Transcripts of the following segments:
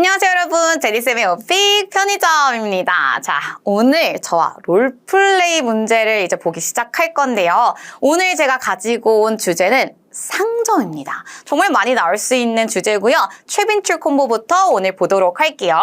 안녕하세요 여러분, 제니쌤의 오픽 편의점입니다. 자, 오늘 저와 롤플레이 문제를 이제 보기 시작할 건데요. 오늘 제가 가지고 온 주제는 상점입니다. 정말 많이 나올 수 있는 주제고요. 최빈출 콤보부터 오늘 보도록 할게요.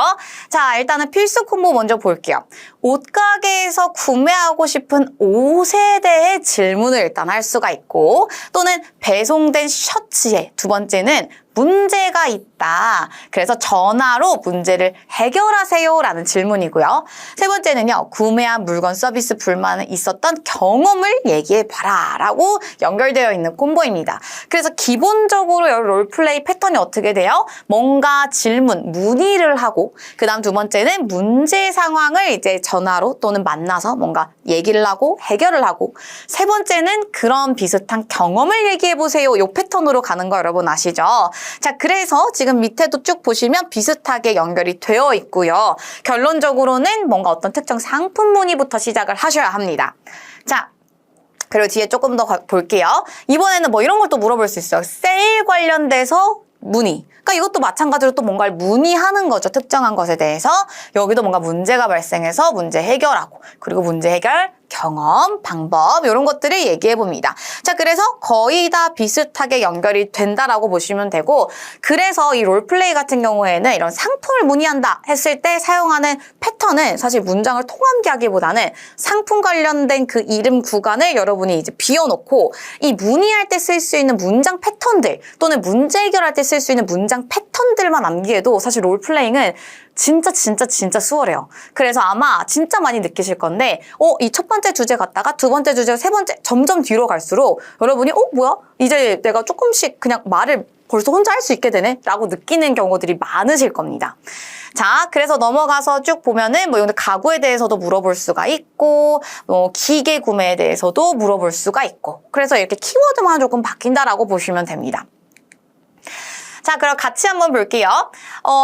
자, 일단은 필수 콤보 먼저 볼게요. 옷가게에서 구매하고 싶은 옷에 대해 질문을 일단 할 수가 있고, 또는 배송된 셔츠에, 두 번째는 문제가 있다. 그래서 전화로 문제를 해결하세요 라는 질문이고요. 세 번째는요, 구매한 물건 서비스 불만이 있었던 경험을 얘기해봐라 라고 연결되어 있는 콤보입니다. 그래서 기본적으로 여기 롤플레이 패턴이 어떻게 돼요? 뭔가 질문, 문의를 하고, 그 다음 두 번째는 문제 상황을 이제 전화로 또는 만나서 뭔가 얘기를 하고 해결을 하고, 세 번째는 그런 비슷한 경험을 얘기해보세요. 이 패턴으로 가는 거 여러분 아시죠? 자, 그래서 지금 밑에도 쭉 보시면 비슷하게 연결이 되어 있고요. 결론적으로는 뭔가 어떤 특정 상품 문의부터 시작을 하셔야 합니다. 자, 그리고 뒤에 조금 더 볼게요. 이번에는 뭐 이런 걸 또 물어볼 수 있어요. 세일 관련돼서 문의. 그러니까 이것도 마찬가지로 또 뭔가를 문의하는 거죠. 특정한 것에 대해서. 여기도 뭔가 문제가 발생해서 문제 해결하고, 그리고 문제 해결, 경험, 방법 이런 것들을 얘기해 봅니다. 자, 그래서 거의 다 비슷하게 연결이 된다라고 보시면 되고, 그래서 이 롤플레이 같은 경우에는 이런 상품을 문의한다 했을 때 사용하는 패턴은 사실 문장을 통함기하기보다는 상품 관련된 그 이름 구간을 여러분이 이제 비워놓고 이 문의할 때 쓸 수 있는 문장 패턴들 또는 문제 해결할 때 쓸 수 있는 문장 패턴들만 암기해도 사실 롤플레이는 진짜 수월해요. 그래서 아마 진짜 많이 느끼실 건데, 이 첫 번째 주제 갔다가 두 번째 주제, 세 번째, 점점 뒤로 갈수록 여러분이, 뭐야? 이제 내가 조금씩 그냥 말을 벌써 혼자 할 수 있게 되네? 라고 느끼는 경우들이 많으실 겁니다. 자, 그래서 넘어가서 쭉 보면은, 뭐, 가구에 대해서도 물어볼 수가 있고, 기계 구매에 대해서도 물어볼 수가 있고, 그래서 이렇게 키워드만 조금 바뀐다라고 보시면 됩니다. 자, 그럼 같이 한번 볼게요.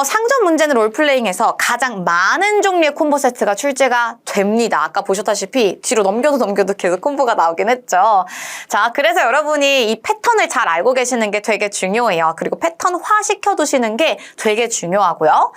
상점 문제는 롤플레잉에서 가장 많은 종류의 콤보 세트가 출제가 됩니다. 아까 보셨다시피 뒤로 넘겨도 계속 콤보가 나오긴 했죠. 자, 그래서 여러분이 이 패턴을 잘 알고 계시는 게 되게 중요해요. 그리고 패턴화 시켜두시는 게 되게 중요하고요.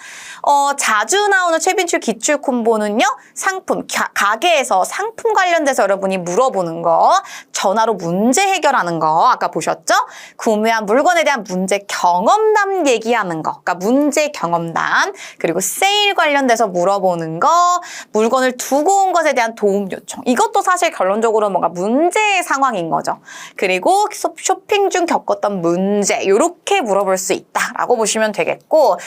자주 나오는 최빈출 기출 콤보는요, 상품, 가게에서 상품 관련돼서 여러분이 물어보는 거, 전화로 문제 해결하는 거, 아까 보셨죠? 구매한 물건에 대한 문제 경험담 얘기하는 거, 그러니까 문제 경험담, 그리고 세일 관련돼서 물어보는 거, 물건을 두고 온 것에 대한 도움 요청. 이것도 사실 결론적으로 뭔가 문제의 상황인 거죠. 그리고 쇼핑 중 겪었던 문제, 이렇게 물어볼 수 있다라고 보시면 되겠고,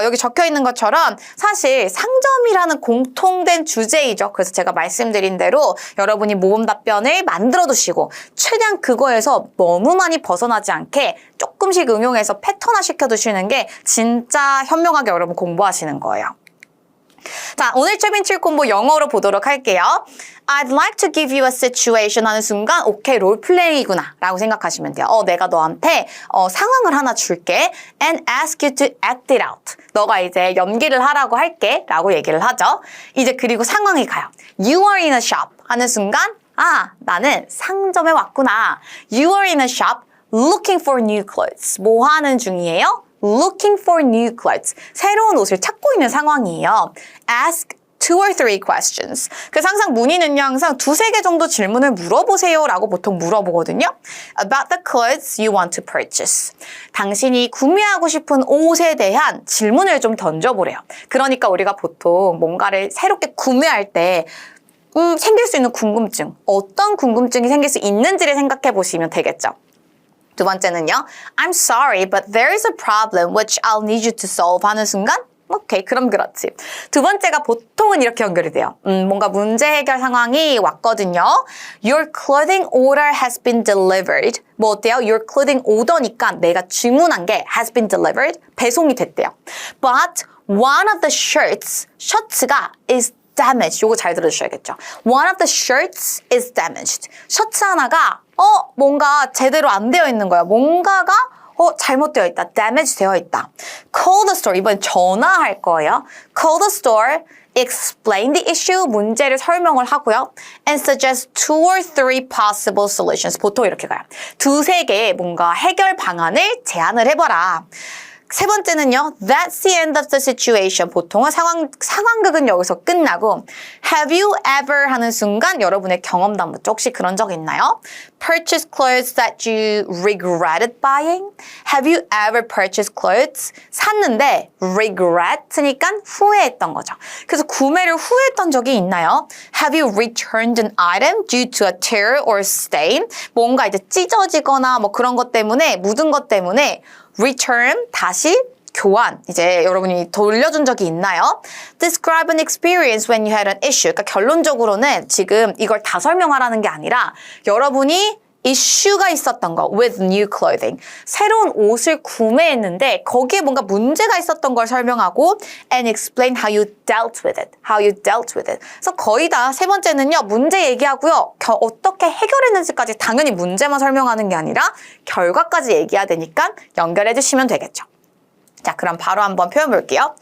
여기 적혀 있는 것처럼 사실 상점이라는 공통된 주제이죠. 그래서 제가 말씀드린 대로 여러분이 모범 답변을 만들어 두시고 최대한 그거에서 너무 많이 벗어나지 않게 조금씩 응용해서 패턴화 시켜두시는 게 진짜 현명하게 여러분 공부하시는 거예요. 자, 오늘 최빈출 콤보 영어로 보도록 할게요. I'd like to give you a situation 하는 순간 오케이, 롤플레이구나 라고 생각하시면 돼요. 내가 너한테 상황을 하나 줄게 and ask you to act it out. 너가 이제 연기를 하라고 할게 라고 얘기를 하죠. 이제 그리고 상황이 가요. You are in a shop 하는 순간 나는 상점에 왔구나. You are in a shop looking for new clothes. 뭐 하는 중이에요? Looking for new clothes. 새로운 옷을 찾고 있는 상황이에요. Ask 2 or 3 questions. 그래서 항상 문의는요, 항상 2-3개 정도 질문을 물어보세요 라고 보통 물어보거든요. About the clothes you want to purchase. 당신이 구매하고 싶은 옷에 대한 질문을 좀 던져보래요. 그러니까 우리가 보통 뭔가를 새롭게 구매할 때 생길 수 있는 궁금증, 어떤 궁금증이 생길 수 있는지를 생각해 보시면 되겠죠. 두 번째는요, I'm sorry, but there is a problem which I'll need you to solve 하는 순간, 오케이, 그럼 그렇지. 두 번째가 보통은 이렇게 연결이 돼요. 뭔가 문제 해결 상황이 왔거든요. Your clothing order has been delivered. 뭐 어때요? Your clothing order니까 내가 주문한 게 has been delivered. 배송이 됐대요. But one of the shirts, 셔츠가 is damaged. 요거 잘 들어주셔야겠죠. One of the shirts is damaged. 셔츠 하나가 뭔가 제대로 안 되어 있는 거야. 뭔가가 잘못되어 있다. damage 되어 있다. Call the store. 이번엔 전화할 거예요. Call the store. Explain the issue. 문제를 설명을 하고요. And suggest 2 or 3 possible solutions. 보통 이렇게 가요. 2-3개의 뭔가 해결 방안을 제안을 해봐라. 세 번째는요. That's the end of the situation. 보통은 상황극은 여기서 끝나고 Have you ever 하는 순간 여러분의 경험담 묻죠. 혹시 그런 적 있나요? Purchase clothes that you regretted buying? Have you ever purchased clothes? 샀는데 regret니까 후회했던 거죠. 그래서 구매를 후회했던 적이 있나요? Have you returned an item due to a tear or stain? 뭔가 이제 찢어지거나 뭐 그런 것 때문에 묻은 것 때문에 return 다시 교환 이제 여러분이 돌려준 적이 있나요? Describe an experience when you had an issue. 그러니까 결론적으로는 지금 이걸 다 설명하라는 게 아니라 여러분이 이슈가 있었던 거 with new clothing. 새로운 옷을 구매했는데 거기에 뭔가 문제가 있었던 걸 설명하고 and explain how you dealt with it. How you dealt with it. 그래서 거의 다 세 번째는요. 문제 얘기하고요. 어떻게 해결했는지까지 당연히 문제만 설명하는 게 아니라 결과까지 얘기해야 되니까 연결해 주시면 되겠죠. 자, 그럼 바로 한번 표현 볼게요.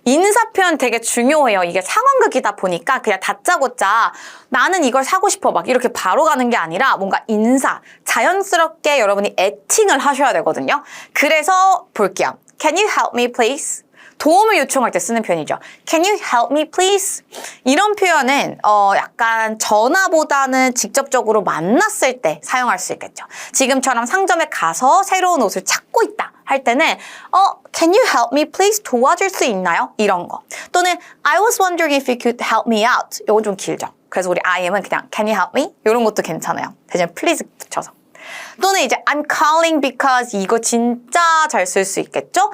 인사 표현 되게 중요해요. 이게 상황극이다 보니까 그냥 다짜고짜 나는 이걸 사고 싶어 막 이렇게 바로 가는 게 아니라 뭔가 인사, 자연스럽게 여러분이 애팅을 하셔야 되거든요. 그래서 볼게요. Can you help me please? 도움을 요청할 때 쓰는 표현이죠. Can you help me please? 이런 표현은 약간 전화보다는 직접적으로 만났을 때 사용할 수 있겠죠. 지금처럼 상점에 가서 새로운 옷을 찾고 있다 할 때는 Can you help me please? 도와줄 수 있나요? 이런 거. 또는 I was wondering if you could help me out. 이건 좀 길죠. 그래서 우리 IM은 그냥 Can you help me? 이런 것도 괜찮아요. 대신 please 붙여서. 또는 이제 I'm calling because 이거 진짜 잘 쓸 수 있겠죠?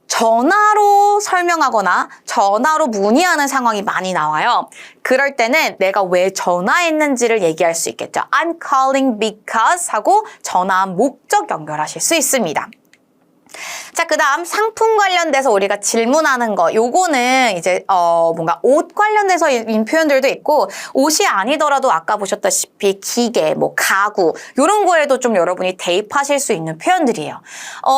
전화로 설명하거나 전화로 문의하는 상황이 많이 나와요. 그럴 때는 내가 왜 전화했는지를 얘기할 수 있겠죠. I'm calling because 하고 전화한 목적 연결하실 수 있습니다. 자, 그 다음 상품 관련돼서 우리가 질문하는 거 요거는 이제 뭔가 옷 관련돼서인 표현들도 있고 옷이 아니더라도 아까 보셨다시피 기계, 뭐 가구 요런 거에도 좀 여러분이 대입하실 수 있는 표현들이에요.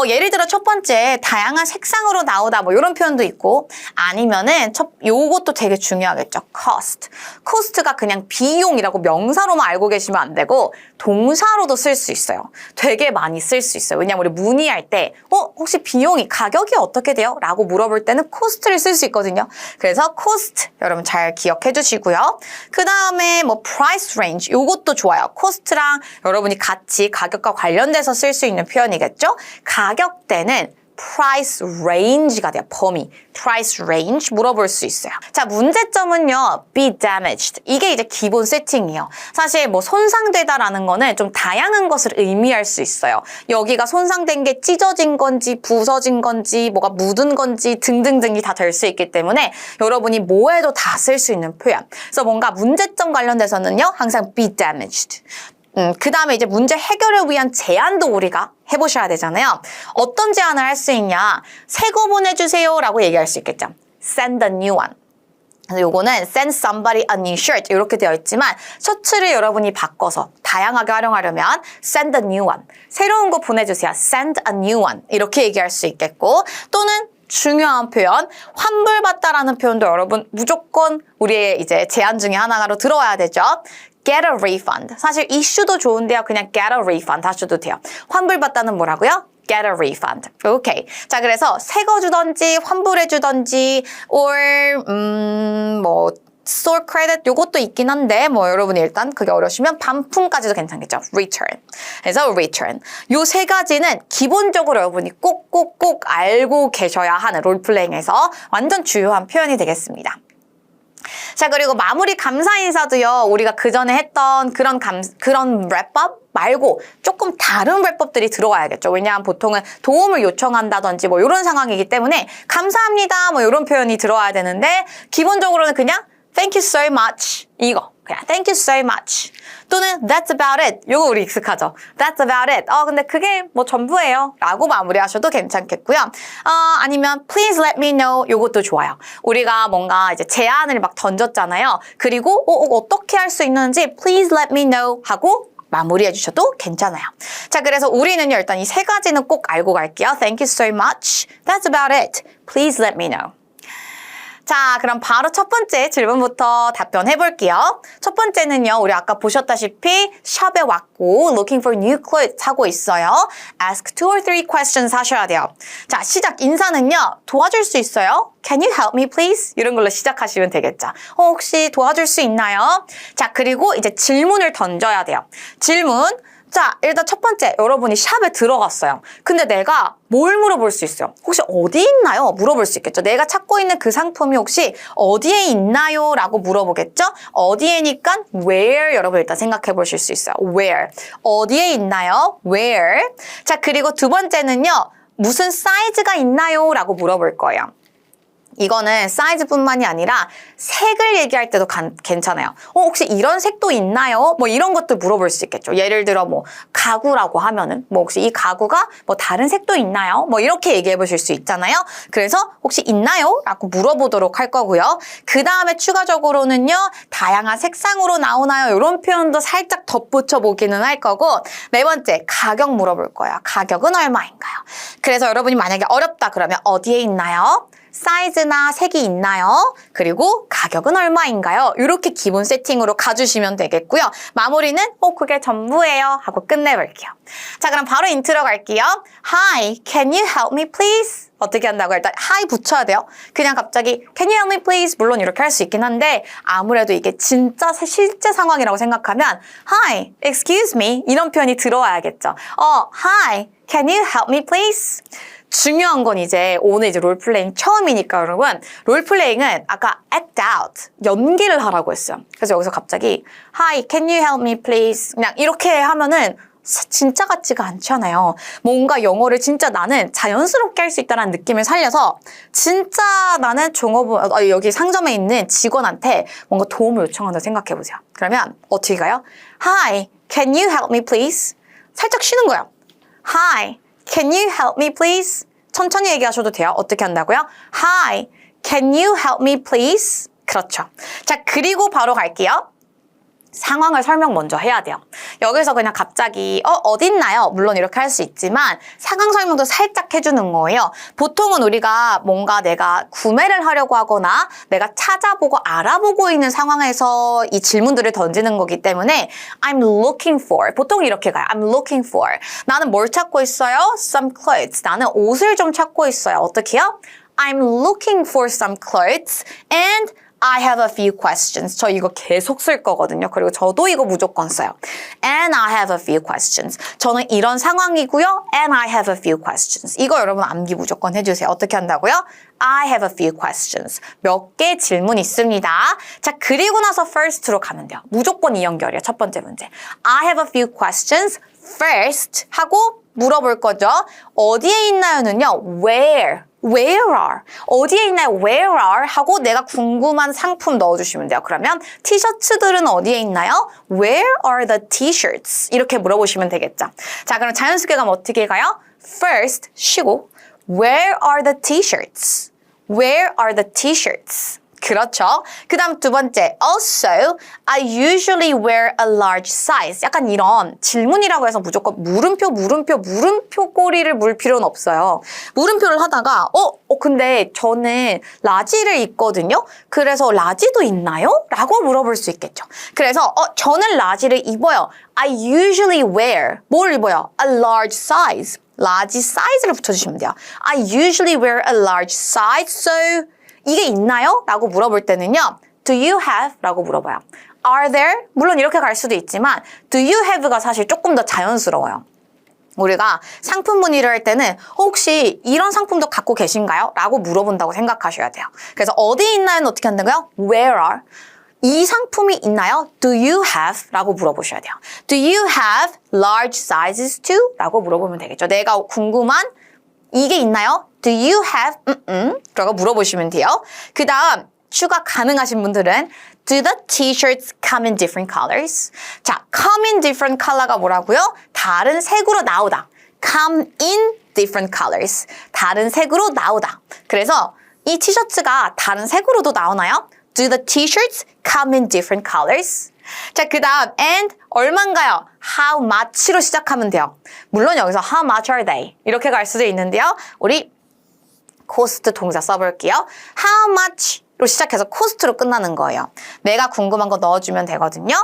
예를 들어 첫 번째 다양한 색상으로 나오다 뭐 요런 표현도 있고 아니면은 요것도 되게 중요하겠죠. cost. cost가 그냥 비용이라고 명사로만 알고 계시면 안 되고 동사로도 쓸 수 있어요. 되게 많이 쓸 수 있어요. 왜냐면 우리 문의할 때 혹시 비용이 가격이 어떻게 돼요? 라고 물어볼 때는 cost를 쓸 수 있거든요. 그래서 cost 여러분 잘 기억해 주시고요. 그 다음에 뭐 price range 요것도 좋아요. cost랑 여러분이 같이 가격과 관련돼서 쓸 수 있는 표현이겠죠. 가격대는 price range가 돼요. 범위. price range 물어볼 수 있어요. 자, 문제점은요. be damaged. 이게 이제 기본 세팅이에요. 사실 뭐 손상되다라는 거는 좀 다양한 것을 의미할 수 있어요. 여기가 손상된 게 찢어진 건지 부서진 건지 뭐가 묻은 건지 등등등이 다 될 수 있기 때문에 여러분이 뭐에도 다 쓸 수 있는 표현. 그래서 뭔가 문제점 관련돼서는요. 항상 be damaged. 그 다음에 이제 문제 해결을 위한 제안도 우리가 해보셔야 되잖아요. 어떤 제안을 할 수 있냐. 새 거 보내주세요 라고 얘기할 수 있겠죠. Send a new one. 그래서 요거는 send somebody a new shirt 이렇게 되어 있지만 셔츠를 여러분이 바꿔서 다양하게 활용하려면 send a new one. 새로운 거 보내주세요. Send a new one. 이렇게 얘기할 수 있겠고 또는 중요한 표현, 환불받다라는 표현도 여러분 무조건 우리의 이제 제안 중에 하나로 들어와야 되죠. Get a refund. 사실 이슈도 좋은데요. 그냥 get a refund 하셔도 돼요. 환불받다는 뭐라고요? Get a refund. 오케이. 자, 그래서 새 거 주던지 환불해 주던지 or 뭐 store credit 요것도 있긴 한데 뭐 여러분이 일단 그게 어려우시면 반품까지도 괜찮겠죠. return. 그래서 return. 요 세 가지는 기본적으로 여러분이 꼭 알고 계셔야 하는 롤플레잉에서 완전 주요한 표현이 되겠습니다. 자, 그리고 마무리 감사 인사도요. 우리가 그전에 했던 그런 랩법 말고 조금 다른 랩법들이 들어와야겠죠. 왜냐하면 보통은 도움을 요청한다든지 뭐 이런 상황이기 때문에 감사합니다 뭐 이런 표현이 들어와야 되는데 기본적으로는 그냥 Thank you so much 이거 그냥 Thank you so much 또는 That's about it 요거 우리 익숙하죠. That's about it 근데 그게 뭐 전부예요 라고 마무리하셔도 괜찮겠고요. 아니면 Please let me know 요것도 좋아요. 우리가 뭔가 이제 제안을 막 던졌잖아요. 그리고 어떻게 할 수 있는지 Please let me know 하고 마무리해 주셔도 괜찮아요. 자, 그래서 우리는요 일단 이 세 가지는 꼭 알고 갈게요. Thank you so much. That's about it. Please let me know. 자, 그럼 바로 첫 번째 질문부터 답변해 볼게요. 첫 번째는요, 우리 아까 보셨다시피 샵에 왔고 looking for new clothes 하고 있어요. ask 2 or 3 questions 하셔야 돼요. 자, 시작 인사는요, 도와줄 수 있어요? Can you help me please? 이런 걸로 시작하시면 되겠죠. 혹시 도와줄 수 있나요? 자, 그리고 이제 질문을 던져야 돼요. 질문. 자, 일단 첫 번째, 여러분이 샵에 들어갔어요. 근데 내가 뭘 물어볼 수 있어요? 혹시 어디 있나요? 물어볼 수 있겠죠. 내가 찾고 있는 그 상품이 혹시 어디에 있나요? 라고 물어보겠죠? 어디에니까 where 여러분 일단 생각해 보실 수 있어요. where. 어디에 있나요? where. 자, 그리고 두 번째는요. 무슨 사이즈가 있나요? 라고 물어볼 거예요. 이거는 사이즈뿐만이 아니라 색을 얘기할 때도 괜찮아요. 혹시 이런 색도 있나요? 뭐 이런 것도 물어볼 수 있겠죠. 예를 들어 뭐 가구라고 하면은 뭐 혹시 이 가구가 뭐 다른 색도 있나요? 뭐 이렇게 얘기해 보실 수 있잖아요. 그래서 혹시 있나요? 라고 물어보도록 할 거고요. 그 다음에 추가적으로는요. 다양한 색상으로 나오나요? 이런 표현도 살짝 덧붙여 보기는 할 거고 네 번째 가격 물어볼 거예요. 가격은 얼마인가요? 그래서 여러분이 만약에 어렵다 그러면 어디에 있나요? 사이즈나 색이 있나요? 그리고 가격은 얼마인가요? 이렇게 기본 세팅으로 가주시면 되겠고요. 마무리는 그게 전부예요 하고 끝내볼게요. 자, 그럼 바로 인트로 갈게요. Hi, can you help me please? 어떻게 한다고? 일단 hi 붙여야 돼요. 그냥 갑자기 can you help me please? 물론 이렇게 할 수 있긴 한데 아무래도 이게 진짜 실제 상황이라고 생각하면 Hi, excuse me 이런 표현이 들어와야겠죠. Hi, can you help me please? 중요한 건 이제 오늘 이제 롤플레잉 처음이니까 여러분 롤플레잉은 아까 act out 연기를 하라고 했어요. 그래서 여기서 갑자기 Hi, can you help me please? 그냥 이렇게 하면은 진짜 같지가 않잖아요. 뭔가 영어를 진짜 나는 자연스럽게 할 수 있다는 느낌을 살려서 진짜 나는 여기 상점에 있는 직원한테 뭔가 도움을 요청한다고 생각해 보세요. 그러면 어떻게 가요? Hi, can you help me please? 살짝 쉬는 거예요. Hi, can you help me please? 천천히 얘기하셔도 돼요. 어떻게 한다고요? Hi, can you help me please? 그렇죠. 자, 그리고 바로 갈게요. 상황을 설명 먼저 해야 돼요. 여기서 그냥 갑자기 어딨나요? 물론 이렇게 할 수 있지만 상황 설명도 살짝 해주는 거예요. 보통은 우리가 뭔가 내가 구매를 하려고 하거나 내가 찾아보고 알아보고 있는 상황에서 이 질문들을 던지는 거기 때문에 I'm looking for 보통 이렇게 가요. I'm looking for 나는 뭘 찾고 있어요? Some clothes 나는 옷을 좀 찾고 있어요. 어떻게 해요? I'm looking for some clothes and I have a few questions. 저 이거 계속 쓸 거거든요. 그리고 저도 이거 무조건 써요. And I have a few questions. 저는 이런 상황이고요. And I have a few questions. 이거 여러분 암기 무조건 해주세요. 어떻게 한다고요? I have a few questions. 몇 개 질문 있습니다. 자, 그리고 나서 first로 가면 돼요. 무조건 이 연결이에요. 첫 번째 문제. I have a few questions. First 하고 물어볼 거죠. 어디에 있나요는요. Where are? 어디에 있나요? Where are? 하고 내가 궁금한 상품 넣어주시면 돼요. 그러면 티셔츠들은 어디에 있나요? Where are the t-shirts? 이렇게 물어보시면 되겠죠. 자, 그럼 자연스럽게 가면 어떻게 가요? First, 쉬고 Where are the t-shirts? Where are the t-shirts? 그렇죠. 그 다음 두 번째. Also, I usually wear a large size. 약간 이런 질문이라고 해서 무조건 물음표 꼬리를 물 필요는 없어요. 물음표를 하다가 근데 저는 라지를 입거든요. 그래서 라지도 있나요? 라고 물어볼 수 있겠죠. 그래서 저는 라지를 입어요. I usually wear. 뭘 입어요? A large size. 라지 사이즈를 붙여주시면 돼요. I usually wear a large size. So 이게 있나요? 라고 물어볼 때는요. Do you have? 라고 물어봐요. Are there? 물론 이렇게 갈 수도 있지만 Do you have가 사실 조금 더 자연스러워요. 우리가 상품 문의를 할 때는 혹시 이런 상품도 갖고 계신가요? 라고 물어본다고 생각하셔야 돼요. 그래서 어디에 있나요는 어떻게 한다고요? Where are? 이 상품이 있나요? Do you have? 라고 물어보셔야 돼요. Do you have large sizes too? 라고 물어보면 되겠죠. 내가 궁금한 이게 있나요? Do you have? 라고 물어보시면 돼요. 그 다음 추가 가능하신 분들은 Do the t-shirts come in different colors? 자, come in different color가 뭐라고요? 다른 색으로 나오다. Come in different colors. 다른 색으로 나오다. 그래서 이 티셔츠가 다른 색으로도 나오나요? Do the t-shirts come in different colors? 자, 그 다음 and 얼만가요? How much로 시작하면 돼요. 물론 여기서 how much are they? 이렇게 갈 수도 있는데요. 우리 cost 동사 써볼게요. How much로 시작해서 cost로 끝나는 거예요. 내가 궁금한 거 넣어주면 되거든요.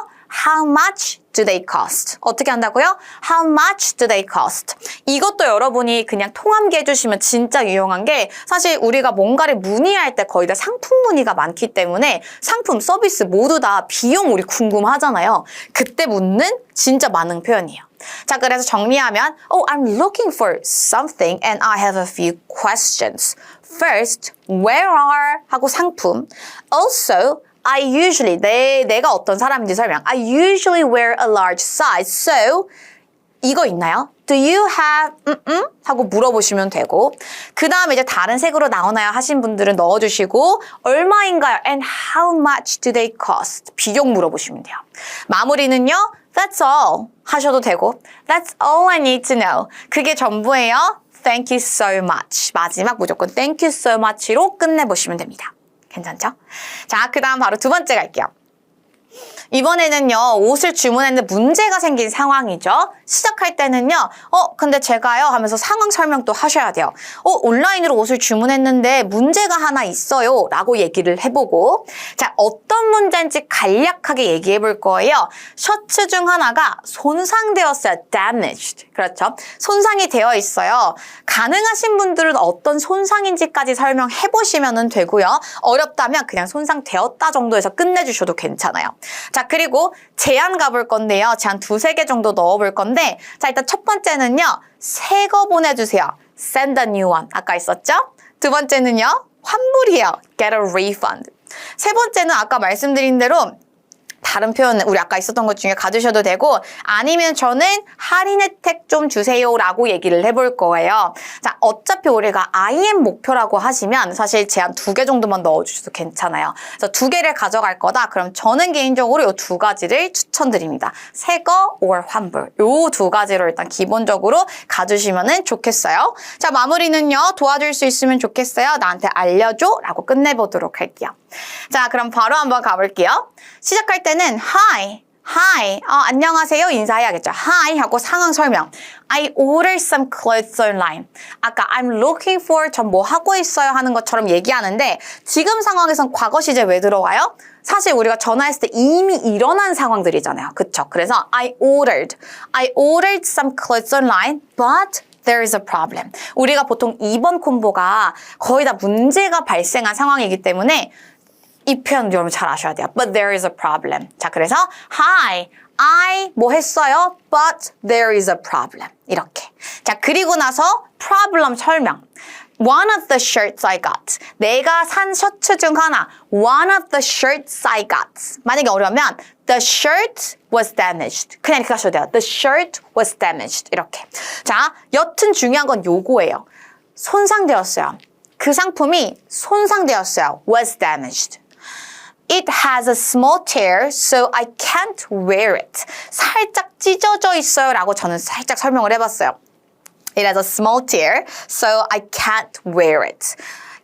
How much do they cost? 어떻게 한다고요? How much do they cost? 이것도 여러분이 그냥 통함기 해주시면 진짜 유용한 게 사실 우리가 뭔가를 문의할 때 거의 다 상품 문의가 많기 때문에 상품, 서비스 모두 다 비용 우리 궁금하잖아요. 그때 묻는 진짜 많은 표현이에요. 자, 그래서 정리하면 I'm looking for something and I have a few questions. First, where are? 하고 상품. Also, I usually, 내가 어떤 사람인지 설명. I usually wear a large size. So, 이거 있나요? Do you have, 하고 물어보시면 되고. 그 다음에 이제 다른 색으로 나오나요? 하신 분들은 넣어주시고, 얼마인가요? And how much do they cost? 비용 물어보시면 돼요. 마무리는요, that's all 하셔도 되고, that's all I need to know. 그게 전부예요. Thank you so much. 마지막 무조건 thank you so much로 끝내보시면 됩니다. 괜찮죠? 자, 그 다음 바로 두 번째 갈게요. 이번에는요, 옷을 주문했는데 문제가 생긴 상황이죠. 시작할 때는요, 근데 제가요 하면서 상황 설명도 하셔야 돼요. 온라인으로 옷을 주문했는데 문제가 하나 있어요 라고 얘기를 해보고, 자, 어떤 문제인지 간략하게 얘기해 볼 거예요. 셔츠 중 하나가 손상되었어요. damaged. 그렇죠. 손상이 되어 있어요. 가능하신 분들은 어떤 손상인지까지 설명해 보시면 되고요. 어렵다면 그냥 손상되었다 정도에서 끝내주셔도 괜찮아요. 자, 그리고 제안 가볼 건데요. 제안 2-3개 정도 넣어볼 건데, 자, 일단 첫 번째는요. 새 거 보내주세요. Send a new one. 아까 있었죠? 두 번째는요. 환불이에요. Get a refund. 세 번째는 아까 말씀드린 대로 다른 표현 우리 아까 있었던 것 중에 가주셔도 되고, 아니면 저는 할인 혜택 좀 주세요라고 얘기를 해볼 거예요. 자, 어차피 우리가 IM 목표라고 하시면 사실 제한 2개 정도만 넣어주셔도 괜찮아요. 그래서 2개를 가져갈 거다. 그럼 저는 개인적으로 이 2가지를 추천드립니다. 새거 or 환불. 이 2가지로 일단 기본적으로 가주시면 좋겠어요. 자, 마무리는요. 도와줄 수 있으면 좋겠어요. 나한테 알려줘 라고 끝내보도록 할게요. 자, 그럼 바로 한번 가볼게요. 시작할 때는 Hi, 안녕하세요 인사해야겠죠. Hi 하고 상황 설명. I ordered some clothes online. 아까 I'm looking for 전 뭐 하고 있어요 하는 것처럼 얘기하는데 지금 상황에선 과거 시제 왜 들어가요? 사실 우리가 전화했을 때 이미 일어난 상황들이잖아요. 그쵸? 그래서 I ordered some clothes online, but there is a problem. 우리가 보통 2번 콤보가 거의 다 문제가 발생한 상황이기 때문에 이 표현 여러분 잘 아셔야 돼요. But there is a problem. 자, 그래서 Hi, I 뭐 했어요? But there is a problem. 이렇게. 자, 그리고 나서 problem 설명. One of the shirts I got. 내가 산 셔츠 중 하나. One of the shirts I got. 만약에 어려우면 The shirt was damaged. 그냥 이렇게 하셔도 돼요. The shirt was damaged. 이렇게. 자, 여튼 중요한 건 요거예요. 손상되었어요. 그 상품이 손상되었어요. Was damaged. It has a small tear, so I can't wear it. 살짝 찢어져 있어요 라고 저는 살짝 설명을 해봤어요. It has a small tear, so I can't wear it.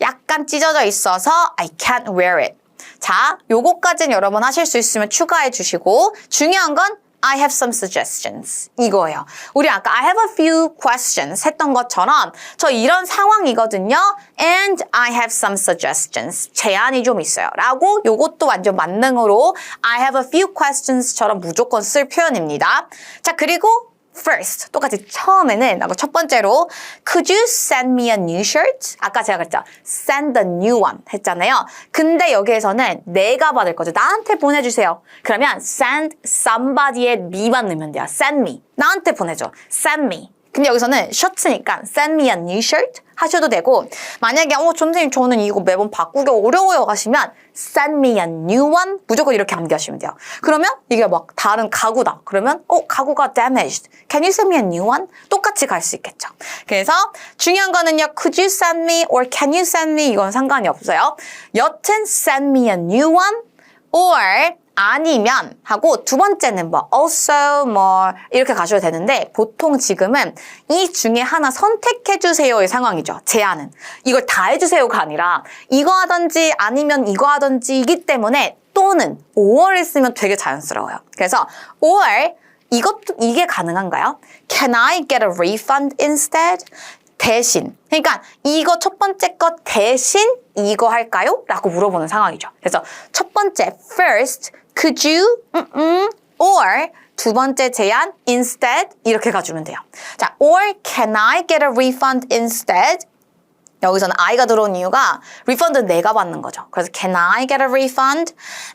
약간 찢어져 있어서 I can't wear it. 자, 요거까지는 여러분 하실 수 있으면 추가해 주시고 중요한 건 I have some suggestions. 이거예요. 우리 아까 I have a few questions 했던 것처럼 저 이런 상황이거든요. And I have some suggestions. 제안이 좀 있어요. 라고 요것도 완전 만능으로 I have a few questions처럼 무조건 쓸 표현입니다. 자, 그리고 First, 똑같이 처음에는 첫 번째로 Could you send me a new shirt? 아까 제가 그랬죠. Send a new one 했잖아요. 근데 여기에서는 내가 받을 거죠. 나한테 보내주세요. 그러면 send somebody의 me만 넣으면 돼요. Send me. 나한테 보내줘. Send me. 근데 여기서는 셔츠니까 send me a new shirt 하셔도 되고 만약에 선생님 저는 이거 매번 바꾸기 어려워요 하시면 send me a new one 무조건 이렇게 암기하시면 돼요. 그러면 이게 막 다른 가구다. 그러면 가구가 damaged. Can you send me a new one? 똑같이 갈 수 있겠죠. 그래서 중요한 거는요. Could you send me or can you send me 이건 상관이 없어요. 여튼 send me a new one or 아니면 하고 두 번째는 also 이렇게 가셔도 되는데 보통 지금은 이 중에 하나 선택해 주세요의 상황이죠. 제안은. 이걸 다 해주세요가 아니라 이거 하든지 아니면 이거 하든지이기 때문에 또는 or를 쓰면 되게 자연스러워요. 그래서 or 이게 가능한가요? Can I get a refund instead? 대신. 그러니까 이거 첫 번째 것 대신 이거 할까요? 라고 물어보는 상황이죠. 그래서 첫 번째 first, could you, or 두 번째 제안 instead 이렇게 가주면 돼요. 자, or can I get a refund instead? 여기서는 I가 들어온 이유가 refund는 내가 받는 거죠. 그래서 can I get a refund?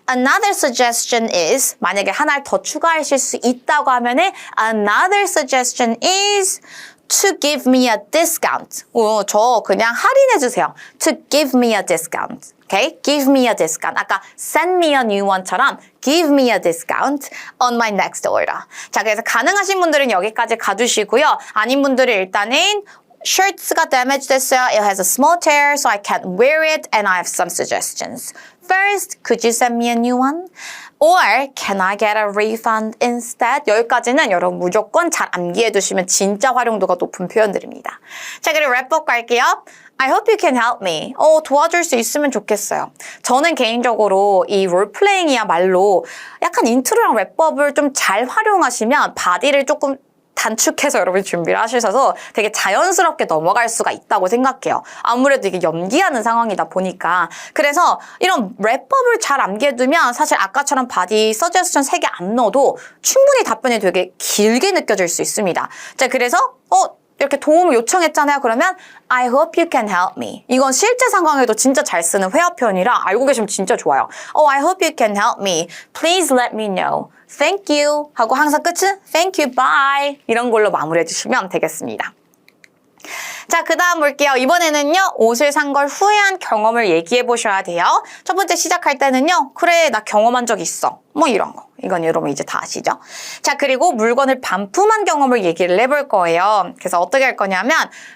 Another suggestion is 만약에 하나를 더 추가하실 수 있다고 하면은 another suggestion is to give me a discount. 저 그냥 할인해 주세요. To give me a discount. Okay? Give me a discount. 아까 send me a new one처럼 give me a discount on my next order. 자, 그래서 가능하신 분들은 여기까지 가주시고요. 아닌 분들은 일단은 shirts가 damage 됐어요. It has a small tear, so I can't wear it, and I have some suggestions. First, could you send me a new one? Or can I get a refund instead? 여기까지는 여러분 무조건 잘 암기해 두시면 진짜 활용도가 높은 표현들입니다. 자, 그리고 랩법 갈게요. I hope you can help me. 도와줄 수 있으면 좋겠어요. 저는 개인적으로 이 롤플레잉이야말로 약간 인트로랑 랩법을 좀 잘 활용하시면 바디를 조금 단축해서 여러분이 준비를 하셔서 되게 자연스럽게 넘어갈 수가 있다고 생각해요. 아무래도 이게 연기하는 상황이다 보니까. 그래서 이런 랩법을 잘 암기해두면 사실 아까처럼 바디 서제스션 3개 안 넣어도 충분히 답변이 되게 길게 느껴질 수 있습니다. 자, 그래서 이렇게 도움을 요청했잖아요. 그러면 I hope you can help me. 이건 실제 상황에도 진짜 잘 쓰는 회화 표현이라 알고 계시면 진짜 좋아요. I hope you can help me. Please let me know. Thank you 하고 항상 끝은 Thank you, bye 이런 걸로 마무리해 주시면 되겠습니다. 자, 그 다음 볼게요. 이번에는요, 옷을 산 걸 후회한 경험을 얘기해 보셔야 돼요. 첫 번째 시작할 때는요, 그래, 나 경험한 적 있어. 뭐 이런 거. 이건 여러분 이제 다 아시죠? 자, 그리고 물건을 반품한 경험을 얘기를 해볼 거예요. 그래서 어떻게 할 거냐면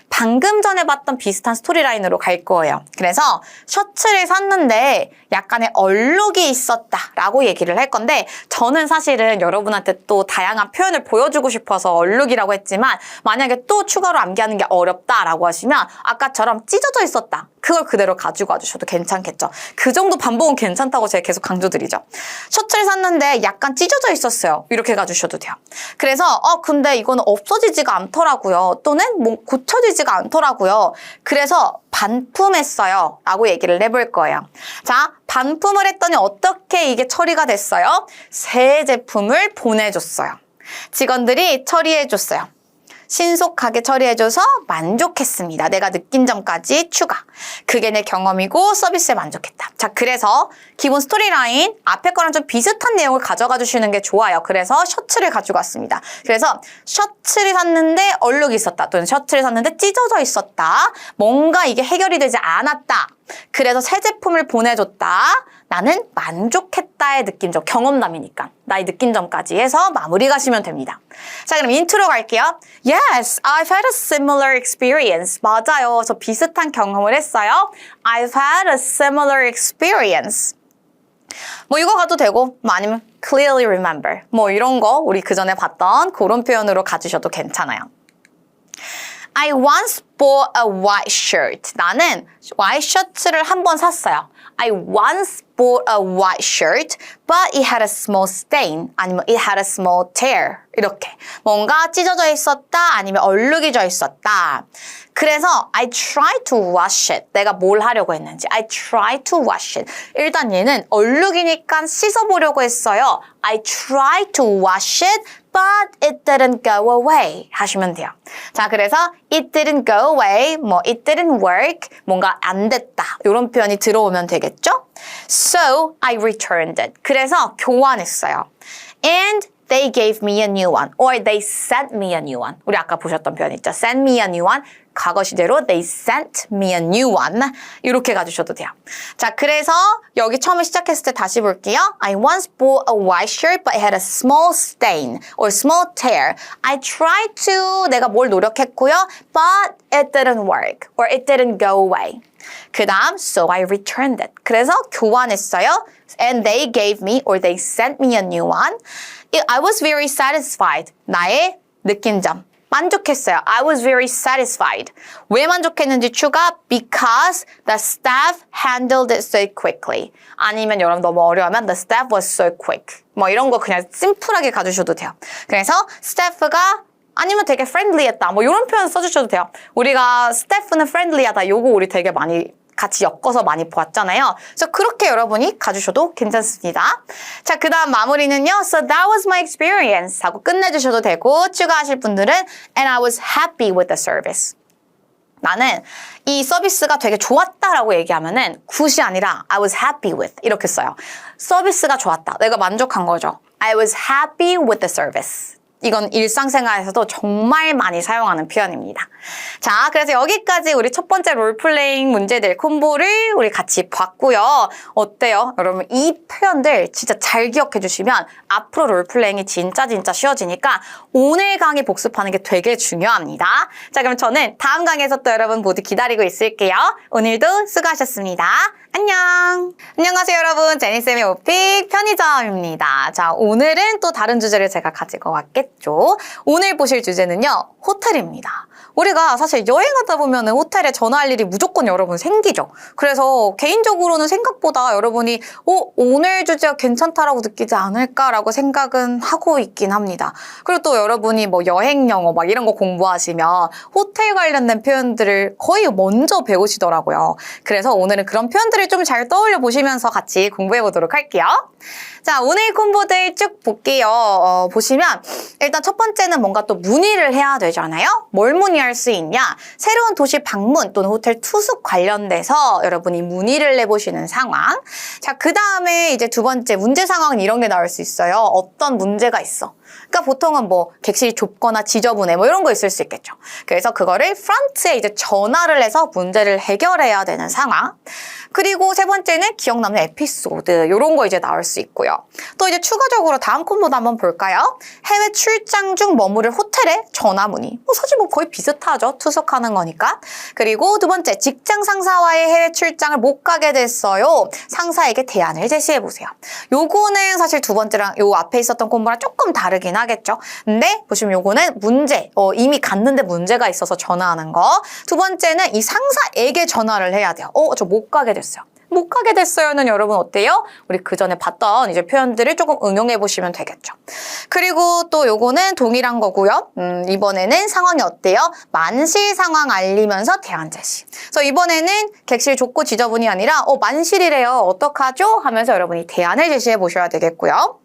방금 전에 봤던 비슷한 스토리라인으로 갈 거예요. 그래서 셔츠를 샀는데 약간의 얼룩이 있었다라고 얘기를 할 건데 저는 사실은 여러분한테 또 다양한 표현을 보여주고 싶어서 얼룩이라고 했지만 만약에 또 추가로 암기하는 게 어렵다라고 하시면 아까처럼 찢어져 있었다. 그걸 그대로 가지고 와주셔도 괜찮겠죠. 그 정도 반복은 괜찮다고 제가 계속 강조드리죠. 셔츠를 샀는데 약간 찢어져 있었어요. 이렇게 가주셔도 돼요. 그래서 근데 이거는 없어지지가 않더라고요. 또는 뭐 고쳐지지가 않더라고요. 그래서 반품했어요. 라고 얘기를 해볼 거예요. 자, 반품을 했더니 어떻게 이게 처리가 됐어요? 새 제품을 보내줬어요. 직원들이 처리해줬어요. 신속하게 처리해줘서 만족했습니다. 내가 느낀 점까지 추가. 그게 내 경험이고 서비스에 만족했다. 자, 그래서 기본 스토리라인 앞에 거랑 좀 비슷한 내용을 가져가 주시는 게 좋아요. 그래서 셔츠를 가지고 왔습니다. 그래서 셔츠를 샀는데 얼룩이 있었다. 또는 셔츠를 샀는데 찢어져 있었다. 뭔가 이게 해결이 되지 않았다. 그래서 새 제품을 보내줬다. 나는 만족했다의 느낀점, 경험담이니까 나의 느낀 점까지 해서 마무리 가시면 됩니다. 자, 그럼 인트로 갈게요. Yes, I've had a similar experience. 맞아요. 저 비슷한 경험을 했어요. I've had a similar experience. 뭐 이거 가도 되고 뭐 아니면 clearly remember 뭐 이런 거 우리 그전에 봤던 그런 표현으로 가주셔도 괜찮아요. I once bought a white shirt. 나는 white 셔츠를 한 번 샀어요. I once bought a white shirt, but it had a small stain. 아니면 it had a small tear. 이렇게. 뭔가 찢어져 있었다, 아니면 얼룩이 져 있었다. 그래서 I tried to wash it. 내가 뭘 하려고 했는지. I tried to wash it. 일단 얘는 얼룩이니까 씻어보려고 했어요. I tried to wash it, but it didn't go away. 하시면 돼요. 자, 그래서 it didn't go away, 뭐 it didn't work, 뭔가 안 됐다. 이런 표현이 들어오면 되겠죠? So, I returned it. 그래서 교환했어요. And they gave me a new one. Or they sent me a new one. 우리 아까 보셨던 표현 있죠? Send me a new one. 과거 시제로 they sent me a new one. 이렇게 가주셔도 돼요. 자, 그래서 여기 처음에 시작했을 때 다시 볼게요. I once bought a white shirt, but it had a small stain or small tear. I tried to, 내가 뭘 노력했고요. But it didn't work or it didn't go away. 그 다음, so I returned it. 그래서 교환했어요. And they gave me or they sent me a new one. I was very satisfied. 나의 느낀 점. 만족했어요. I was very satisfied. 왜 만족했는지 추가? Because the staff handled it so quickly. 아니면 여러분 너무 어려우면 the staff was so quick. 뭐 이런 거 그냥 심플하게 가주셔도 돼요. 그래서 스태프가 아니면 되게 friendly했다. 뭐 이런 표현 써주셔도 돼요. 우리가 스태프는 friendly하다. 요거 우리 되게 많이 같이 엮어서 많이 보았잖아요. 그래서 그렇게 여러분이 가주셔도 괜찮습니다. 자, 그 다음 마무리는요. So that was my experience 하고 끝내주셔도 되고 추가하실 분들은 And I was happy with the service. 나는 이 서비스가 되게 좋았다라고 얘기하면은 good이 아니라 I was happy with 이렇게 써요. 서비스가 좋았다. 내가 만족한 거죠. I was happy with the service. 이건 일상생활에서도 정말 많이 사용하는 표현입니다. 자, 그래서 여기까지 우리 첫 번째 롤플레잉 문제들 콤보를 우리 같이 봤고요. 어때요? 여러분 이 표현들 진짜 잘 기억해 주시면 앞으로 롤플레잉이 진짜 쉬워지니까 오늘 강의 복습하는 게 되게 중요합니다. 자, 그럼 저는 다음 강의에서 또 여러분 모두 기다리고 있을게요. 오늘도 수고하셨습니다. 안녕! 안녕하세요 여러분, 제니쌤의 오픽 편의점입니다. 자, 오늘은 또 다른 주제를 제가 가지고 왔겠죠. 오늘 보실 주제는요, 호텔입니다. 우리가 사실 여행하다 보면 호텔에 전화할 일이 무조건 여러분 생기죠. 그래서 개인적으로는 생각보다 여러분이 오늘 주제가 괜찮다라고 느끼지 않을까라고 생각은 하고 있긴 합니다. 그리고 또 여러분이 뭐 여행 영어 막 이런 거 공부하시면 호텔 관련된 표현들을 거의 먼저 배우시더라고요. 그래서 오늘은 그런 표현들을 좀 잘 떠올려 보시면서 같이 공부해 보도록 할게요. 자, 오늘 콤보들 쭉 볼게요. 보시면 일단 첫 번째는 뭔가 또 문의를 해야 되잖아요. 뭘 문의할 수 있냐? 새로운 도시 방문 또는 호텔 투숙 관련돼서 여러분이 문의를 내보시는 상황. 자, 그 다음에 이제 두 번째 문제 상황은 이런 게 나올 수 있어요. 어떤 문제가 있어. 그러니까 보통은 뭐 객실이 좁거나 지저분해 뭐 이런 거 있을 수 있겠죠. 그래서 그거를 프런트에 이제 전화를 해서 문제를 해결해야 되는 상황. 그리고 세 번째는 기억 남는 에피소드 이런 거 이제 나올 수 있고요. 또 이제 추가적으로 다음 콤보도 한번 볼까요? 해외 출장 중 머무를 호텔에 전화 문의. 사실 뭐 거의 비슷하죠. 투숙하는 거니까. 그리고 두 번째, 직장 상사와의 해외 출장을 못 가게 됐어요. 상사에게 대안을 제시해 보세요. 요거는 사실 두 번째랑 요 앞에 있었던 콤보랑 조금 다르긴 하겠죠. 근데 보시면 요거는 문제, 이미 갔는데 문제가 있어서 전화하는 거. 두 번째는 이 상사에게 전화를 해야 돼요. 저 못 가게 됐어요. 못 가게 됐어요는 여러분 어때요? 우리 그 전에 봤던 이제 표현들을 조금 응용해 보시면 되겠죠. 그리고 또 요거는 동일한 거고요. 이번에는 상황이 어때요? 만실 상황 알리면서 대안 제시. 그래서 이번에는 객실 좁고 지저분이 아니라 만실이래요. 어떡하죠? 하면서 여러분이 대안을 제시해 보셔야 되겠고요.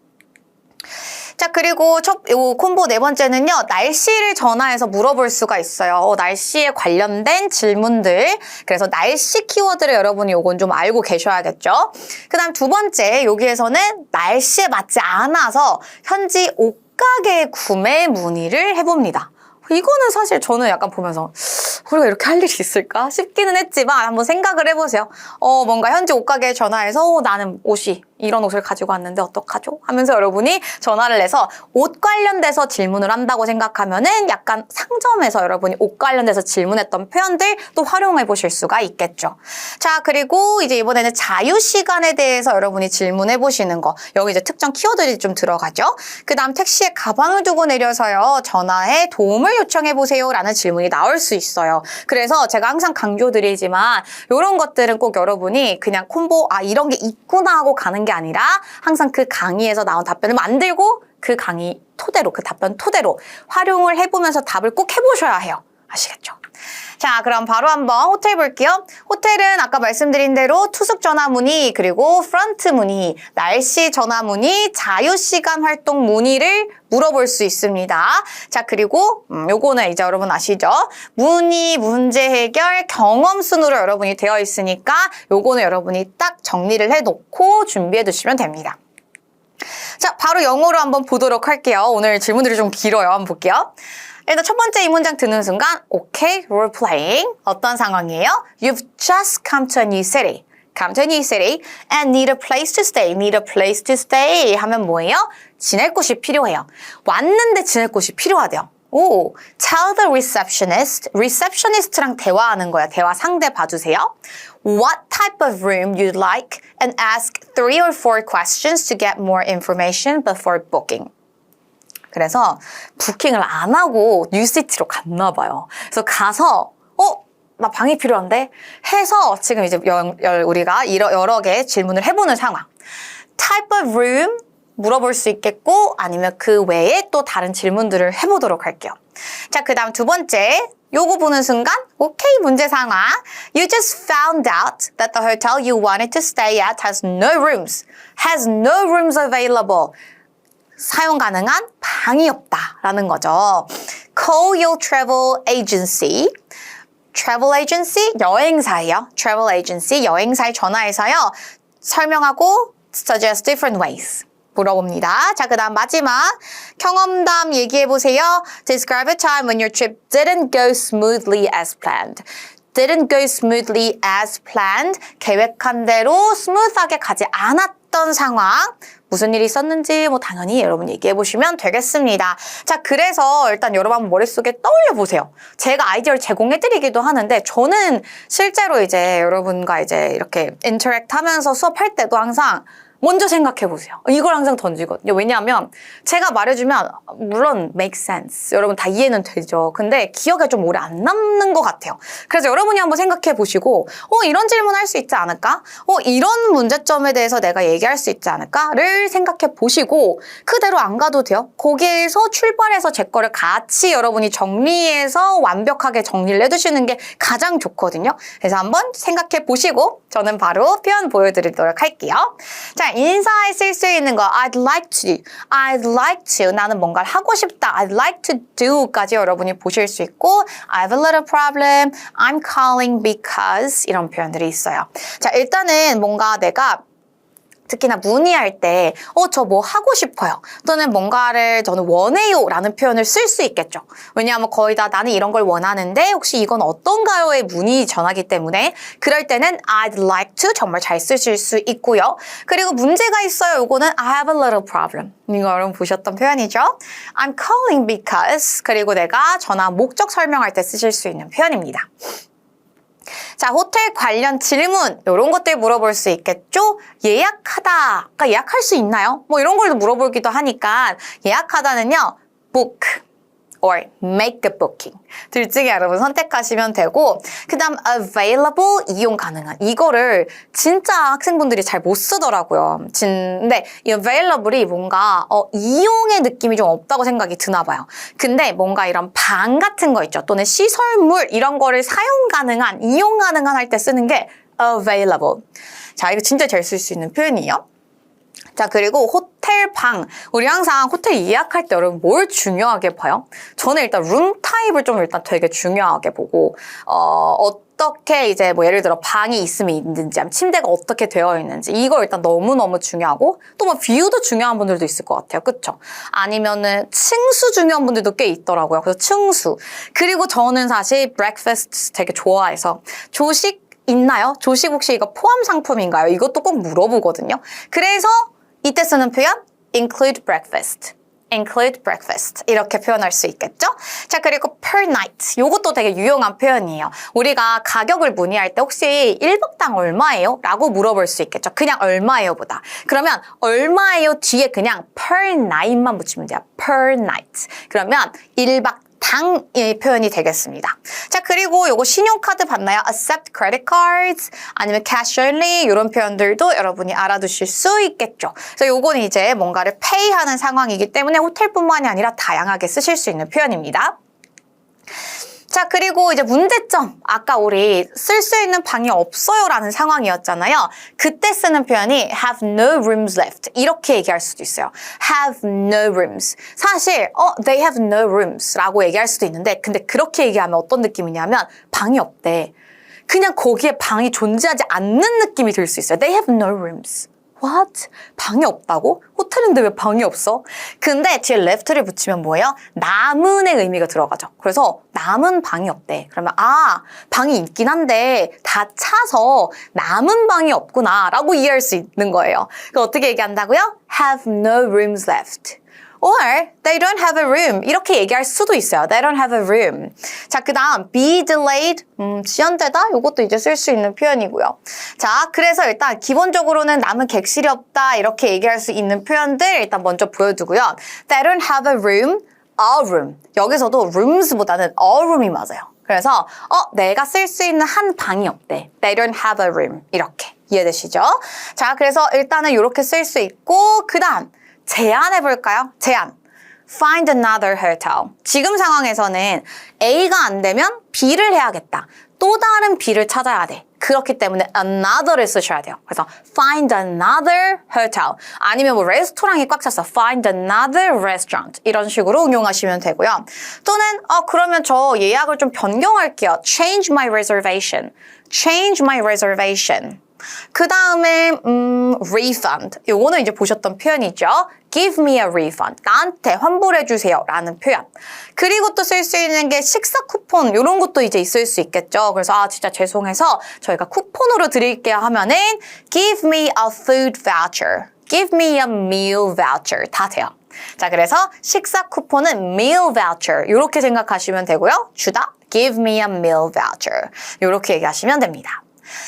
자, 그리고 요 콤보 네 번째는요, 날씨를 전화해서 물어볼 수가 있어요. 날씨에 관련된 질문들. 그래서 날씨 키워드를 여러분이 요건 좀 알고 계셔야겠죠. 그 다음 두 번째, 여기에서는 날씨에 맞지 않아서 현지 옷가게 구매 문의를 해봅니다. 이거는 사실 저는 약간 보면서 우리가 이렇게 할 일이 있을까 싶기는 했지만 한번 생각을 해보세요. 뭔가 현지 옷가게에 전화해서 나는 옷이 이런 옷을 가지고 왔는데 어떡하죠? 하면서 여러분이 전화를 해서 옷 관련돼서 질문을 한다고 생각하면은 약간 상점에서 여러분이 옷 관련돼서 질문했던 표현들 또 활용해 보실 수가 있겠죠. 자, 그리고 이제 이번에는 자유시간에 대해서 여러분이 질문해 보시는 거. 여기 이제 특정 키워드들이 좀 들어가죠. 그 다음 택시에 가방을 두고 내려서요. 전화해 도움을 요청해 보세요 라는 질문이 나올 수 있어요. 그래서 제가 항상 강조드리지만 이런 것들은 꼭 여러분이 그냥 콤보 이런 게 있구나 하고 가는 게 아니라 항상 그 강의에서 나온 답변을 만들고 그 강의 토대로, 그 답변 토대로 활용을 해보면서 답을 꼭 해보셔야 해요. 아시겠죠? 자, 그럼 바로 한번 호텔 볼게요. 호텔은 아까 말씀드린 대로 투숙 전화 문의, 그리고 프런트 문의, 날씨 전화 문의, 자유시간 활동 문의를 물어볼 수 있습니다. 자, 그리고 요거는 이제 여러분 아시죠? 문의, 문제 해결, 경험 순으로 여러분이 되어 있으니까 요거는 여러분이 딱 정리를 해놓고 준비해 두시면 됩니다. 자, 바로 영어로 한번 보도록 할게요. 오늘 질문들이 좀 길어요. 한번 볼게요. 일단 첫 번째 이 문장 듣는 순간 okay, role playing. 어떤 상황이에요? You've just come to a new city. Come to a new city and need a place to stay. Need a place to stay 하면 뭐예요? 지낼 곳이 필요해요. 왔는데 지낼 곳이 필요하대요. 오, tell the receptionist. receptionist랑 대화하는 거야. 대화 상대 봐주세요. What type of room you'd like and ask 3 or 4 questions to get more information before booking. 그래서 부킹을 안 하고 뉴시티로 갔나 봐요. 그래서 가서 나 방이 필요한데 해서 지금 이제 우리가 여러 개의 질문을 해보는 상황. Type of room, 물어볼 수 있겠고 아니면 그 외에 또 다른 질문들을 해보도록 할게요. 자, 그 다음 두 번째. 요거 보는 순간 오케이 문제 상황. You just found out that the hotel you wanted to stay at has no rooms available. 사용 가능한 방이 없다라는 거죠. Call your travel agency. travel agency 여행사예요. travel agency 여행사에 전화해서요. 설명하고 suggest different ways. 물어봅니다. 자, 그 다음 마지막 경험담 얘기해보세요. Describe a time when your trip didn't go smoothly as planned. didn't go smoothly as planned. 계획한 대로 스무스하게 가지 않았던 상황. 무슨 일이 있었는지 뭐 당연히 여러분 얘기해보시면 되겠습니다. 자, 그래서 일단 여러분 한번 머릿속에 떠올려보세요. 제가 아이디어를 제공해드리기도 하는데 저는 실제로 이제 여러분과 이제 이렇게 인터랙트 하면서 수업할 때도 항상 먼저 생각해보세요. 이걸 항상 던지거든요. 왜냐하면 제가 말해주면 물론 make sense. 여러분 다 이해는 되죠. 근데 기억에 좀 오래 안 남는 것 같아요. 그래서 여러분이 한번 생각해보시고 이런 질문 할 수 있지 않을까? 이런 문제점에 대해서 내가 얘기할 수 있지 않을까?를 생각해보시고 그대로 안 가도 돼요. 거기에서 출발해서 제 거를 같이 여러분이 정리해서 완벽하게 정리를 해두시는 게 가장 좋거든요. 그래서 한번 생각해보시고 저는 바로 표현 보여드리도록 할게요. 자, 인사에 쓸 수 있는 거 I'd like to 나는 뭔가를 하고 싶다 I'd like to do까지 여러분이 보실 수 있고 I have a little problem I'm calling because 이런 표현들이 있어요. 자, 일단은 뭔가 내가 특히나 문의할 때 저 뭐 하고 싶어요. 또는 뭔가를 저는 원해요 라는 표현을 쓸 수 있겠죠. 왜냐하면 거의 다 나는 이런 걸 원하는데 혹시 이건 어떤가요의 문의 전하기 때문에 그럴 때는 I'd like to 정말 잘 쓰실 수 있고요. 그리고 문제가 있어요. 이거는 I have a little problem. 이거 여러분 보셨던 표현이죠. I'm calling because 그리고 내가 전화 목적 설명할 때 쓰실 수 있는 표현입니다. 자, 호텔 관련 질문 이런 것들 물어볼 수 있겠죠? 예약하다, 그러니까 예약할 수 있나요? 뭐 이런 걸도 물어보기도 하니까 예약하다는요, book or make a booking 둘 중에 여러분 선택하시면 되고 그 다음 available, 이용 가능한 이거를 진짜 학생분들이 잘 못 쓰더라고요. 근데 이 available이 뭔가 이용의 느낌이 좀 없다고 생각이 드나 봐요. 근데 뭔가 이런 방 같은 거 있죠. 또는 시설물 이런 거를 사용 가능한, 이용 가능한 할 때 쓰는 게 available. 자, 이거 진짜 잘 쓸 수 있는 표현이에요. 자, 그리고 호텔 방. 우리 항상 호텔 예약할 때 여러분 뭘 중요하게 봐요? 저는 일단 룸 타입을 좀 일단 되게 중요하게 보고 어떻게 이제 뭐 예를 들어 방이 있으면 있는지 아니면 침대가 어떻게 되어 있는지 이거 일단 너무너무 중요하고 또 뭐 뷰도 중요한 분들도 있을 것 같아요. 그쵸? 아니면은 층수 중요한 분들도 꽤 있더라고요. 그래서 층수. 그리고 저는 사실 브렉퍼스트 되게 좋아해서 조식 있나요? 조식 혹시 이거 포함 상품인가요? 이것도 꼭 물어보거든요. 그래서 이때 쓰는 표현 include breakfast. include breakfast 이렇게 표현할 수 있겠죠? 자, 그리고 per night 이것도 되게 유용한 표현이에요. 우리가 가격을 문의할 때 혹시 1박당 얼마예요? 라고 물어볼 수 있겠죠. 그냥 얼마예요 보다. 그러면 얼마예요 뒤에 그냥 per night만 붙이면 돼요. per night. 그러면 1박 당의 표현이 되겠습니다. 자, 그리고 요거 신용카드 받나요? accept credit cards 아니면 cash only 이런 표현들도 여러분이 알아두실 수 있겠죠. 그래서 요거는 이제 뭔가를 pay하는 상황이기 때문에 호텔뿐만이 아니라 다양하게 쓰실 수 있는 표현입니다. 자, 그리고 이제 문제점. 아까 우리 쓸 수 있는 방이 없어요 라는 상황이었잖아요. 그때 쓰는 표현이 have no rooms left. 이렇게 얘기할 수도 있어요. have no rooms. 사실 they have no rooms 라고 얘기할 수도 있는데 근데 그렇게 얘기하면 어떤 느낌이냐면 방이 없대. 그냥 거기에 방이 존재하지 않는 느낌이 들 수 있어요. They have no rooms. What? 방이 없다고? 호텔인데 왜 방이 없어? 근데 뒤에 left를 붙이면 뭐예요? 남은의 의미가 들어가죠. 그래서 남은 방이 없대. 그러면 방이 있긴 한데 다 차서 남은 방이 없구나 라고 이해할 수 있는 거예요. 그럼 어떻게 얘기한다고요? Have no rooms left. Or they don't have a room. 이렇게 얘기할 수도 있어요. They don't have a room. 자, 그 다음 be delayed. 지연되다? 이것도 이제 쓸 수 있는 표현이고요. 자, 그래서 일단 기본적으로는 남은 객실이 없다. 이렇게 얘기할 수 있는 표현들 일단 먼저 보여두고요. They don't have a room. A room. 여기서도 rooms보다는 a room이 맞아요. 그래서 내가 쓸 수 있는 한 방이 없대. They don't have a room. 이렇게 이해되시죠? 자, 그래서 일단은 이렇게 쓸 수 있고 그 다음 제안해볼까요? 제안. Find another hotel. 지금 상황에서는 A가 안 되면 B를 해야겠다. 또 다른 B를 찾아야 돼. 그렇기 때문에 another를 쓰셔야 돼요. 그래서 find another hotel. 아니면 뭐 레스토랑이 꽉 찼어. Find another restaurant. 이런 식으로 응용하시면 되고요. 또는 그러면 저 예약을 좀 변경할게요. Change my reservation. Change my reservation. 그 다음에 refund. 요거는 이제 보셨던 표현이죠. Give me a refund. 나한테 환불해 주세요 라는 표현. 그리고 또 쓸 수 있는 게 식사 쿠폰 이런 것도 이제 있을 수 있겠죠. 그래서 진짜 죄송해서 저희가 쿠폰으로 드릴게요 하면은 Give me a food voucher. Give me a meal voucher. 다 돼요. 자, 그래서 식사 쿠폰은 meal voucher 이렇게 생각하시면 되고요. 주다 Give me a meal voucher 이렇게 얘기하시면 됩니다.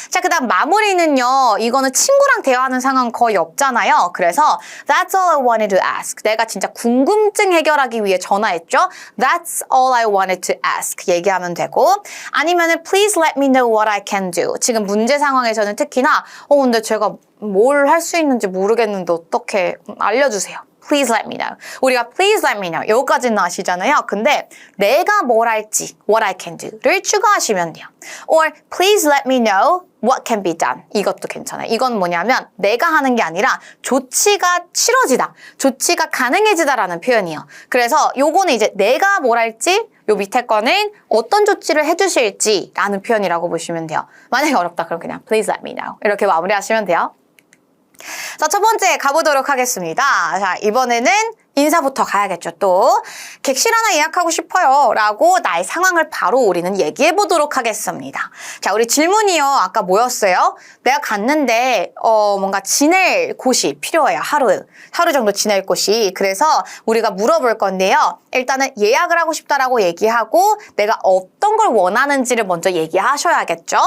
자, 그 다음 마무리는요. 이거는 친구랑 대화하는 상황 거의 없잖아요. 그래서 That's all I wanted to ask. 내가 진짜 궁금증 해결하기 위해 전화했죠. That's all I wanted to ask. 얘기하면 되고 아니면은 Please let me know what I can do. 지금 문제 상황에서는 특히나 근데 제가 뭘 할 수 있는지 모르겠는데 어떻게 알려주세요. Please let me know. 우리가 please let me know. 여기까지는 아시잖아요. 근데 내가 뭘 할지, what I can do를 추가하시면 돼요. Or please let me know what can be done. 이것도 괜찮아요. 이건 뭐냐면 내가 하는 게 아니라 조치가 치러지다. 조치가 가능해지다라는 표현이에요. 그래서 요거는 이제 내가 뭘 할지 요 밑에 거는 어떤 조치를 해주실지라는 표현이라고 보시면 돼요. 만약에 어렵다 그럼 그냥 please let me know. 이렇게 마무리하시면 돼요. 자, 첫 번째 가보도록 하겠습니다. 자, 이번에는 인사부터 가야겠죠, 또. 객실 하나 예약하고 싶어요. 라고 나의 상황을 바로 우리는 얘기해 보도록 하겠습니다. 자, 우리 질문이요. 아까 뭐였어요? 내가 갔는데, 뭔가 지낼 곳이 필요해요. 하루 정도 지낼 곳이. 그래서 우리가 물어볼 건데요. 일단은 예약을 하고 싶다라고 얘기하고 내가 어떤 걸 원하는지를 먼저 얘기하셔야겠죠.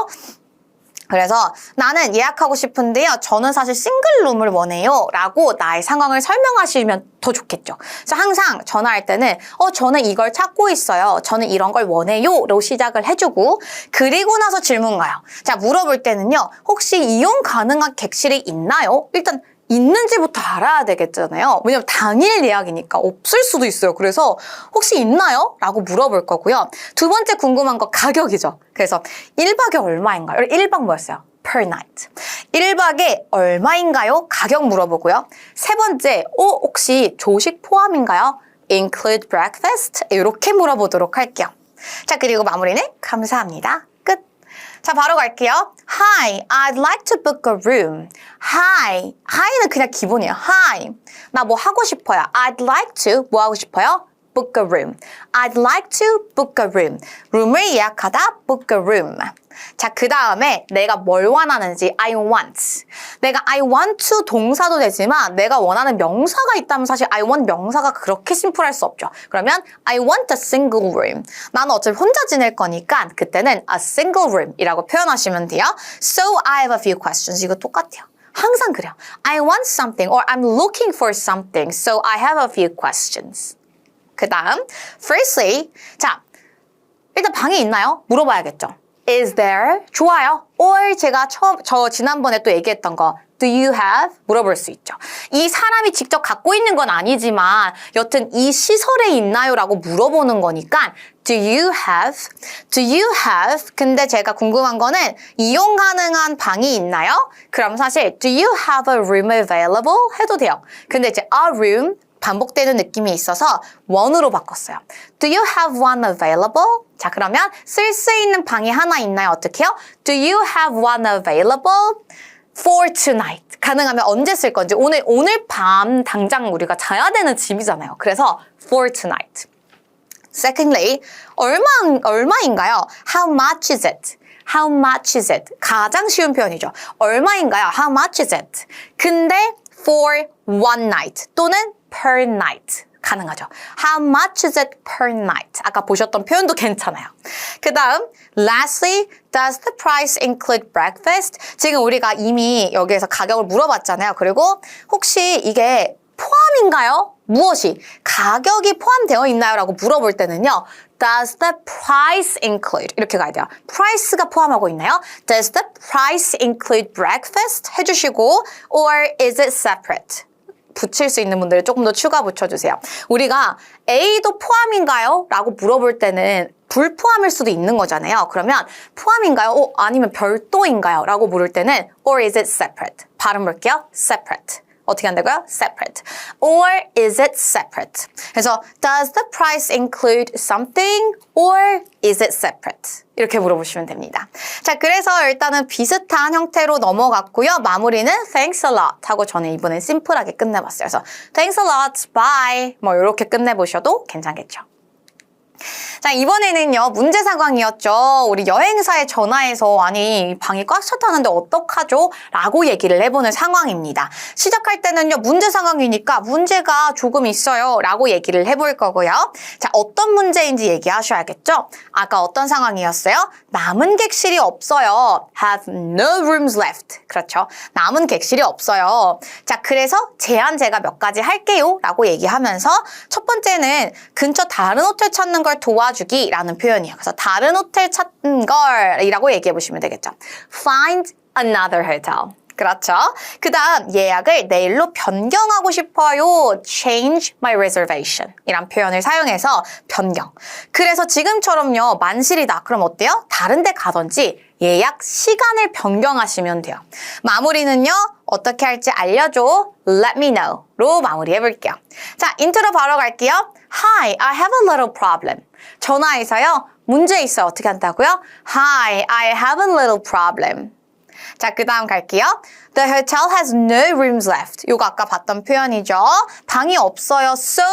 그래서 나는 예약하고 싶은데요. 저는 사실 싱글룸을 원해요. 라고 나의 상황을 설명하시면 더 좋겠죠. 그래서 항상 전화할 때는 저는 이걸 찾고 있어요. 저는 이런 걸 원해요. 로 시작을 해주고 그리고 나서 질문 가요. 자, 물어볼 때는요. 혹시 이용 가능한 객실이 있나요? 일단 있는지부터 알아야 되겠잖아요. 왜냐면 당일 예약이니까 없을 수도 있어요. 그래서 혹시 있나요? 라고 물어볼 거고요. 두 번째 궁금한 거 가격이죠. 그래서 1박에 얼마인가요? 1박 뭐였어요? Per night. 1박에 얼마인가요? 가격 물어보고요. 세 번째, 혹시 조식 포함인가요? Include breakfast? 이렇게 물어보도록 할게요. 자, 그리고 마무리는 감사합니다. 끝. 자, 바로 갈게요. Hi, I'd like to book a room. Hi. Hi는 그냥 기본이에요. Hi. 나 뭐 하고 싶어요. I'd like to 뭐 하고 싶어요? Book a room. I'd like to book a room. 룸을 예약하다. Book a room. 자, 그 다음에 내가 뭘 원하는지 I want. 내가 I want to 동사도 되지만 내가 원하는 명사가 있다면 사실 I want 명사가 그렇게 심플할 수 없죠. 그러면 I want a single room. 나는 어차피 혼자 지낼 거니까 그때는 a single room 이라고 표현하시면 돼요. So I have a few questions. 이거 똑같아요. 항상 그래요. I want something or I'm looking for something. So I have a few questions. 그 다음 firstly, 자, 일단 방이 있나요? 물어봐야겠죠. Is there? 좋아요. Or 제가 지난번에 또 얘기했던 거 Do you have? 물어볼 수 있죠. 이 사람이 직접 갖고 있는 건 아니지만 여튼 이 시설에 있나요? 라고 물어보는 거니까 Do you have? Do you have? 근데 제가 궁금한 거는 이용 가능한 방이 있나요? 그럼 사실 Do you have a room available? 해도 돼요. 근데 이제 a room 반복되는 느낌이 있어서 one으로 바꿨어요. Do you have one available? 자, 그러면 쓸 수 있는 방이 하나 있나요? 어떻게 해요? Do you have one available for tonight? 가능하면 언제 쓸 건지 오늘 밤 당장 우리가 자야 되는 집이잖아요. 그래서 for tonight. Secondly, 얼마인가요? How much is it? How much is it? 가장 쉬운 표현이죠. 얼마인가요? How much is it? 근데 for one night 또는 per night 가능하죠. How much is it per night? 아까 보셨던 표현도 괜찮아요. 그 다음 lastly, does the price include breakfast? 지금 우리가 이미 여기에서 가격을 물어봤잖아요. 그리고 혹시 이게 포함인가요? 무엇이? 가격이 포함되어 있나요? 라고 물어볼 때는요. Does the price include? 이렇게 가야 돼요. price가 포함하고 있나요? Does the price include breakfast? 해주시고 or is it separate? 붙일 수 있는 분들 조금 더 추가 붙여주세요. 우리가 A도 포함인가요? 라고 물어볼 때는 불포함일 수도 있는 거잖아요. 그러면 포함인가요? 아니면 별도인가요? 라고 물을 때는 or is it separate? 발음 볼게요. separate. 어떻게 한다고요? separate. Or is it separate? 그래서 does the price include something or is it separate? 이렇게 물어보시면 됩니다. 자, 그래서 일단은 비슷한 형태로 넘어갔고요. 마무리는 thanks a lot 하고 저는 이번엔 심플하게 끝내봤어요. 그래서 thanks a lot, bye 뭐 이렇게 끝내보셔도 괜찮겠죠. 자, 이번에는요, 문제 상황이었죠. 우리 여행사에 전화해서 아니 방이 꽉 찼다는데 어떡하죠? 라고 얘기를 해보는 상황입니다. 시작할 때는요, 문제 상황이니까 문제가 조금 있어요 라고 얘기를 해볼 거고요. 자, 어떤 문제인지 얘기하셔야겠죠? 아까 어떤 상황이었어요? 남은 객실이 없어요. Have no rooms left. 그렇죠. 남은 객실이 없어요. 자, 그래서 제안 제가 몇 가지 할게요 라고 얘기하면서 첫 번째는 근처 다른 호텔 찾는 걸 도와주기라는 표현이에요. 그래서 다른 호텔 찾는 걸이라고 얘기해 보시면 되겠죠. Find another hotel. 그렇죠. 그 다음 예약을 내일로 변경하고 싶어요. Change my reservation 이란 표현을 사용해서 변경. 그래서 지금처럼요. 만실이다. 그럼 어때요? 다른 데 가든지 예약 시간을 변경하시면 돼요. 마무리는요. 어떻게 할지 알려줘. Let me know 로 마무리해 볼게요. 자, 인트로 바로 갈게요. Hi, I have a little problem. 전화해서요. 문제 있어요. 어떻게 한다고요? Hi, I have a little problem. 자, 그 다음 갈게요. The hotel has no rooms left. 이거 아까 봤던 표현이죠. 방이 없어요. So,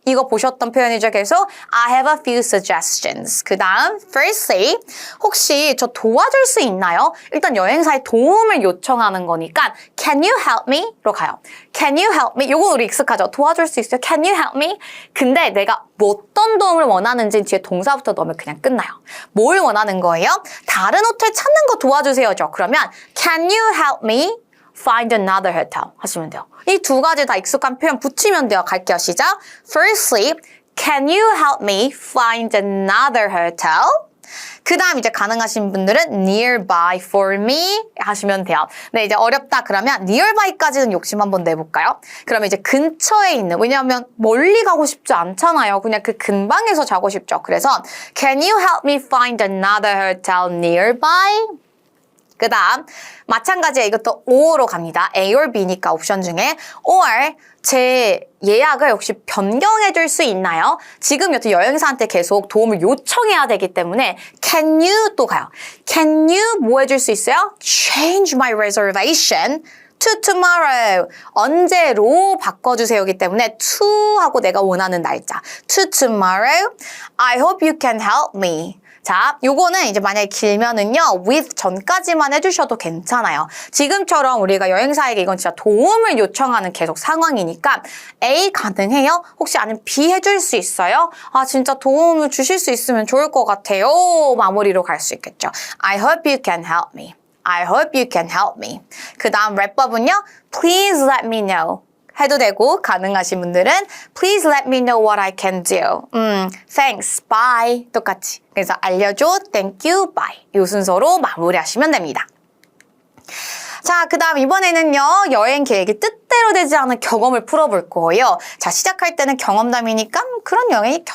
이거 보셨던 표현이죠. 계속 I have a few suggestions. 그 다음 firstly, 혹시 저 도와줄 수 있나요? 일단 여행사에 도움을 요청하는 거니까 Can you help me? 로 가요. Can you help me? 요거 우리 익숙하죠? 도와줄 수 있어요? Can you help me? 근데 내가 어떤 도움을 원하는지 뒤에 동사부터 넣으면 그냥 끝나요. 뭘 원하는 거예요? 다른 호텔 찾는 거 도와주세요죠. 그러면 Can you help me? Find another hotel 하시면 돼요. 이 두 가지 다 익숙한 표현 붙이면 돼요. 갈게요. 시작. Firstly, can you help me find another hotel? 그 다음 이제 가능하신 분들은 nearby for me 하시면 돼요. 네, 이제 어렵다 그러면 nearby까지는 욕심 한번 내볼까요? 그러면 이제 근처에 있는, 왜냐하면 멀리 가고 싶지 않잖아요. 그냥 그 근방에서 자고 싶죠. 그래서 can you help me find another hotel nearby? 그 다음 마찬가지에 이것도 or로 갑니다. A or B니까 옵션 중에 or 제 예약을 혹시 변경해 줄 수 있나요? 지금 여튼 여행사한테 계속 도움을 요청해야 되기 때문에 can you 또 가요. can you 뭐 해줄 수 있어요? change my reservation to tomorrow. 언제로 바꿔주세요이기 때문에 to 하고 내가 원하는 날짜. to tomorrow. I hope you can help me. 자, 요거는 이제 만약에 길면은요, with 전까지만 해주셔도 괜찮아요. 지금처럼 우리가 여행사에게 이건 진짜 도움을 요청하는 계속 상황이니까 A 가능해요? 혹시 아니면 B 해줄 수 있어요? 아, 진짜 도움을 주실 수 있으면 좋을 것 같아요. 마무리로 갈 수 있겠죠. I hope you can help me. I hope you can help me. 그 다음 랩법은요, please let me know. 해도 되고 가능하신 분들은 Please let me know what I can do. Thanks, bye. 똑같이. 그래서 알려줘, thank you, bye. 이 순서로 마무리하시면 됩니다. 자, 그 다음 이번에는요, 여행 계획이 뜻대로 되지 않은 경험을 풀어볼 거예요. 자, 시작할 때는 경험담이니까 그런 여행이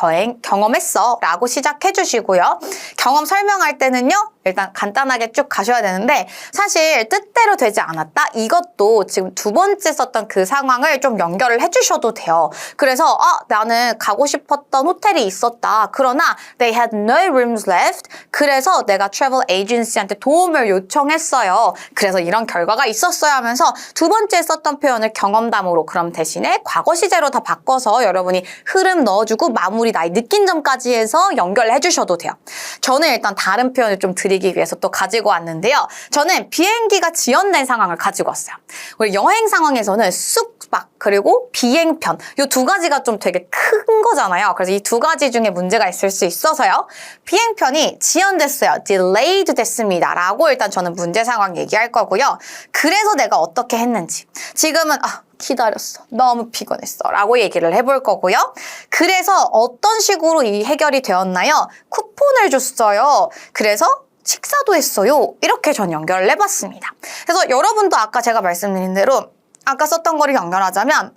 경험했어 라고 시작해 주시고요. 경험 설명할 때는요, 일단 간단하게 쭉 가셔야 되는데 사실 뜻대로 되지 않았다? 이것도 지금 두 번째 썼던 그 상황을 좀 연결을 해주셔도 돼요. 그래서 나는 가고 싶었던 호텔이 있었다. 그러나 they had no rooms left. 그래서 내가 travel agency한테 도움을 요청했어요. 그래서 이런 결과가 있었어요 하면서 두 번째 썼던 표현을 경험담으로 그럼 대신에 과거 시제로 다 바꿔서 여러분이 흐름 넣어주고 마무리 나의 느낀 점까지 해서 연결해 주셔도 돼요. 저는 일단 다른 표현을 좀 드리기 위해서 또 가지고 왔는데요. 저는 비행기가 지연된 상황을 가지고 왔어요. 우리 여행 상황에서는 숙박 그리고 비행편 이 두 가지가 좀 되게 큰 거잖아요. 그래서 이 두 가지 중에 문제가 있을 수 있어서요. 비행편이 지연됐어요. delayed 됐습니다. 라고 일단 저는 문제 상황 얘기할 거고요. 그래서 내가 어떻게 했는지 지금은 기다렸어. 너무 피곤했어. 라고 얘기를 해볼 거고요. 그래서 어떤 식으로 이 해결이 되었나요? 쿠폰을 줬어요. 그래서 식사도 했어요. 이렇게 전 연결을 해봤습니다. 그래서 여러분도 아까 제가 말씀드린 대로 아까 썼던 거를 연결하자면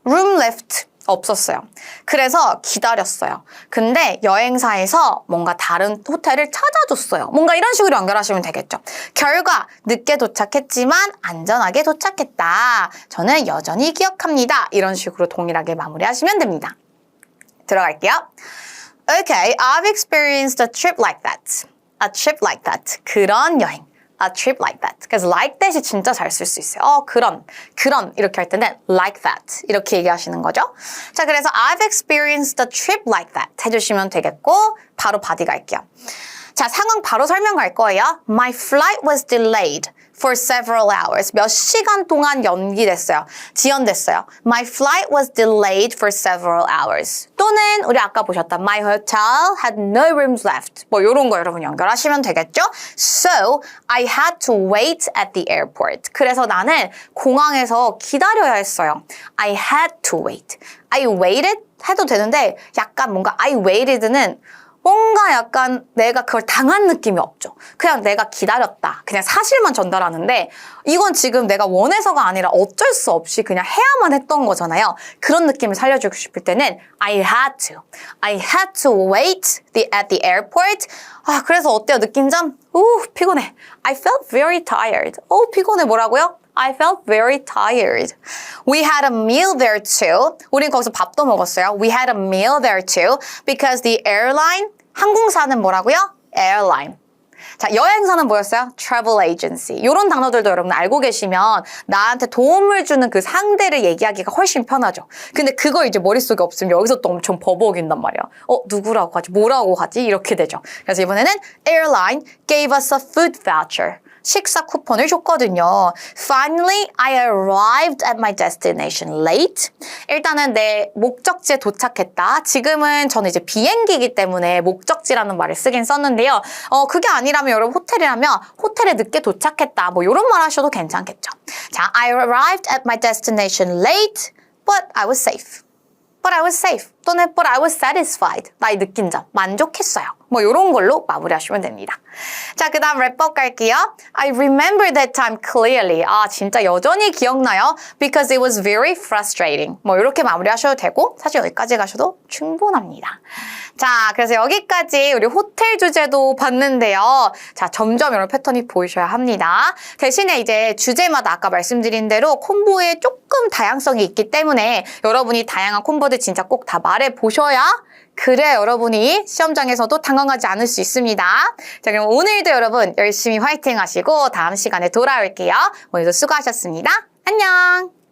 room left 없었어요. 그래서 기다렸어요. 근데 여행사에서 뭔가 다른 호텔을 찾아줬어요. 뭔가 이런 식으로 연결하시면 되겠죠. 결과 늦게 도착했지만 안전하게 도착했다. 저는 여전히 기억합니다. 이런 식으로 동일하게 마무리하시면 됩니다. 들어갈게요. Okay, I've experienced a trip like that. A trip like that. 그런 여행. A trip like that. 그래서 like that이 진짜 잘 쓸 수 있어요. 그런 이렇게 할 때는 like that 이렇게 얘기하시는 거죠. 자, 그래서 I've experienced a trip like that 해주시면 되겠고 바로 body 갈게요. 자, 상황 바로 설명 갈 거예요. My flight was delayed for several hours. 몇 시간 동안 연기됐어요. 지연됐어요. My flight was delayed for several hours. 또는 우리 아까 보셨던 My hotel had no rooms left. 뭐 이런 거 여러분 연결하시면 되겠죠? So, I had to wait at the airport. 그래서 나는 공항에서 기다려야 했어요. I had to wait. I waited 해도 되는데 약간 뭔가 I waited는 뭔가 약간 내가 그걸 당한 느낌이 없죠. 그냥 내가 기다렸다. 그냥 사실만 전달하는데 이건 지금 내가 원해서가 아니라 어쩔 수 없이 그냥 해야만 했던 거잖아요. 그런 느낌을 살려주고 싶을 때는 I had to. I had to wait at the airport. 그래서 어때요? 느낀 점? 피곤해. I felt very tired. 피곤해 뭐라고요? I felt very tired. We had a meal there too. 우린 거기서 밥도 먹었어요. We had a meal there too because the airline, 항공사는 뭐라고요? Airline. 자, 여행사는 뭐였어요? Travel agency. 이런 단어들도 여러분 알고 계시면 나한테 도움을 주는 그 상대를 얘기하기가 훨씬 편하죠. 근데 그거 이제 머릿속에 없으면 여기서 또 엄청 버벅인단 말이야. 누구라고 하지? 뭐라고 하지? 이렇게 되죠. 그래서 이번에는 Airline gave us a food voucher. 식사 쿠폰을 줬거든요. Finally, I arrived at my destination late. 일단은 내 목적지에 도착했다. 지금은 저는 이제 비행기이기 때문에 목적지라는 말을 쓰긴 썼는데요. 그게 아니라면 여러분 호텔이라면 호텔에 늦게 도착했다. 뭐 이런 말 하셔도 괜찮겠죠. 자, I arrived at my destination late, but I was safe. But I was safe. 또는 but I was satisfied. 나의 느낀 점. 만족했어요. 뭐 이런 걸로 마무리하시면 됩니다. 자, 그 다음 랩법 갈게요. I remember that time clearly. 진짜 여전히 기억나요. Because it was very frustrating. 뭐 이렇게 마무리하셔도 되고 사실 여기까지 가셔도 충분합니다. 자, 그래서 여기까지 우리 호텔 주제도 봤는데요. 자, 점점 이런 패턴이 보이셔야 합니다. 대신에 이제 주제마다 아까 말씀드린 대로 콤보에 조금 다양성이 있기 때문에 여러분이 다양한 콤보들 진짜 꼭 다 말해보셔야 그래 여러분이 시험장에서도 당황하지 않을 수 있습니다. 자, 그럼 오늘도 여러분 열심히 화이팅 하시고 다음 시간에 돌아올게요. 오늘도 수고하셨습니다. 안녕!